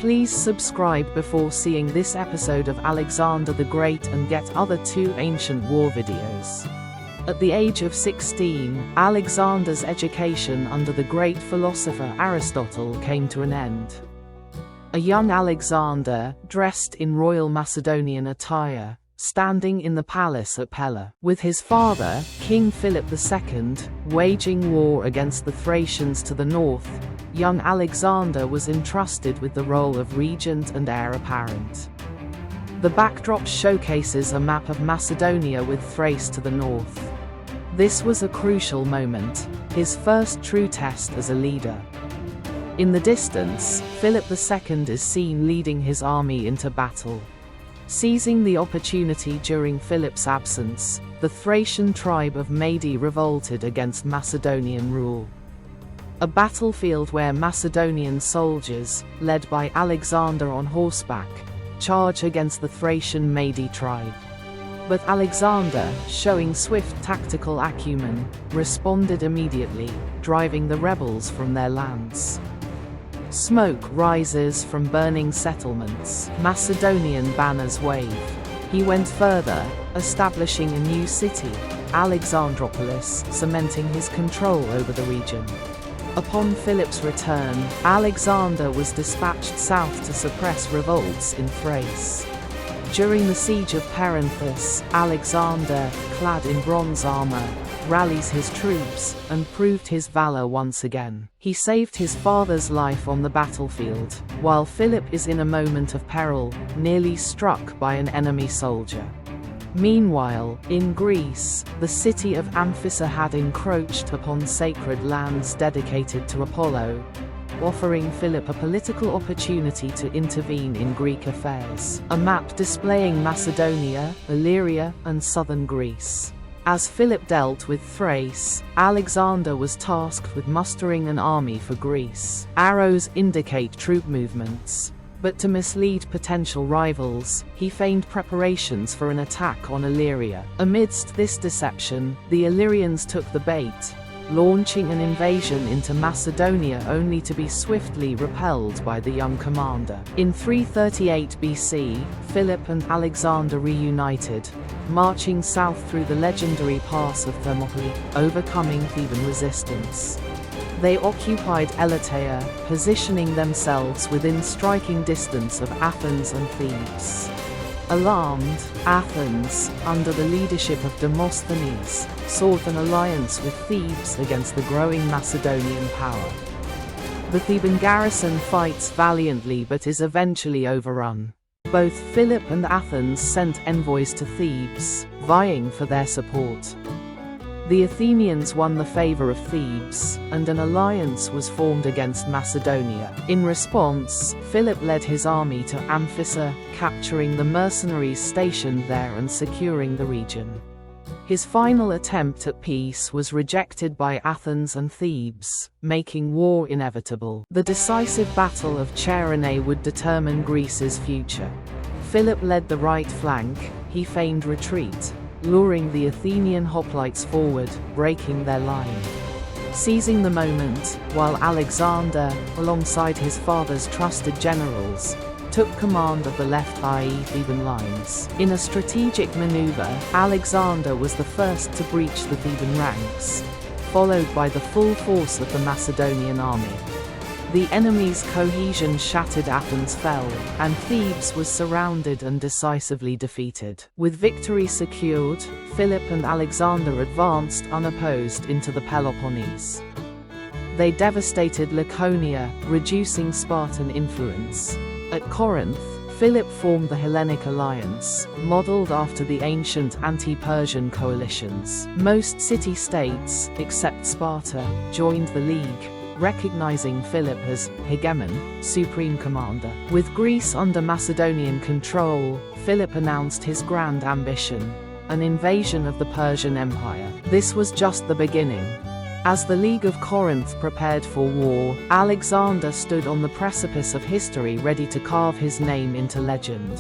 Please subscribe before seeing this episode of Alexander the Great and get other 2 ancient war videos. At the age of 16, Alexander's education under the great philosopher Aristotle came to an end. A young Alexander, dressed in royal Macedonian attire, standing in the palace at Pella, with his father, King Philip II, waging war against the Thracians to the north, young Alexander was entrusted with the role of regent and heir apparent. The backdrop showcases a map of Macedonia with Thrace to the north. This was a crucial moment, his first true test as a leader. In the distance, Philip II is seen leading his army into battle. Seizing the opportunity during Philip's absence, the Thracian tribe of Maedi revolted against Macedonian rule. A battlefield where Macedonian soldiers, led by Alexander on horseback, charge against the Thracian Maedi tribe. But Alexander, showing swift tactical acumen, responded immediately, driving the rebels from their lands. Smoke rises from burning settlements, Macedonian banners wave. He went further, establishing a new city, Alexandropolis, cementing his control over the region. Upon Philip's return, Alexander was dispatched south to suppress revolts in Thrace. During the siege of Perinthus, Alexander, clad in bronze armor, rallies his troops, and proved his valor once again. He saved his father's life on the battlefield, while Philip is in a moment of peril, nearly struck by an enemy soldier. Meanwhile, in Greece, the city of Amphissa had encroached upon sacred lands dedicated to Apollo, offering Philip a political opportunity to intervene in Greek affairs. A map displaying Macedonia, Illyria, and southern Greece. As Philip dealt with Thrace, Alexander was tasked with mustering an army for Greece. Arrows indicate troop movements. But to mislead potential rivals, he feigned preparations for an attack on Illyria. Amidst this deception, the Illyrians took the bait, launching an invasion into Macedonia only to be swiftly repelled by the young commander. In 338 BC, Philip and Alexander reunited, marching south through the legendary pass of Thermopylae, overcoming Theban resistance. They occupied Elateia, positioning themselves within striking distance of Athens and Thebes. Alarmed, Athens, under the leadership of Demosthenes, sought an alliance with Thebes against the growing Macedonian power. The Theban garrison fights valiantly but is eventually overrun. Both Philip and Athens sent envoys to Thebes, vying for their support. The Athenians won the favor of Thebes, and an alliance was formed against Macedonia. In response, Philip led his army to Amphissa, capturing the mercenaries stationed there and securing the region. His final attempt at peace was rejected by Athens and Thebes, making war inevitable. The decisive battle of Chaeronea would determine Greece's future. Philip led the right flank, he feigned retreat, luring the Athenian hoplites forward, breaking their line. Seizing the moment, while Alexander, alongside his father's trusted generals, took command of the left i.e. Theban lines. In a strategic maneuver, Alexander was the first to breach the Theban ranks, followed by the full force of the Macedonian army. The enemy's cohesion shattered, Athens fell, and Thebes was surrounded and decisively defeated. With victory secured, Philip and Alexander advanced unopposed into the Peloponnese. They devastated Laconia, reducing Spartan influence. At Corinth, Philip formed the Hellenic alliance, modeled after the ancient anti-Persian coalitions. Most city-states, except Sparta, joined the League, recognizing Philip as hegemon, supreme commander. With Greece under Macedonian control, Philip announced his grand ambition, an invasion of the Persian Empire. This was just the beginning. As the League of Corinth prepared for war, Alexander stood on the precipice of history, ready to carve his name into legend.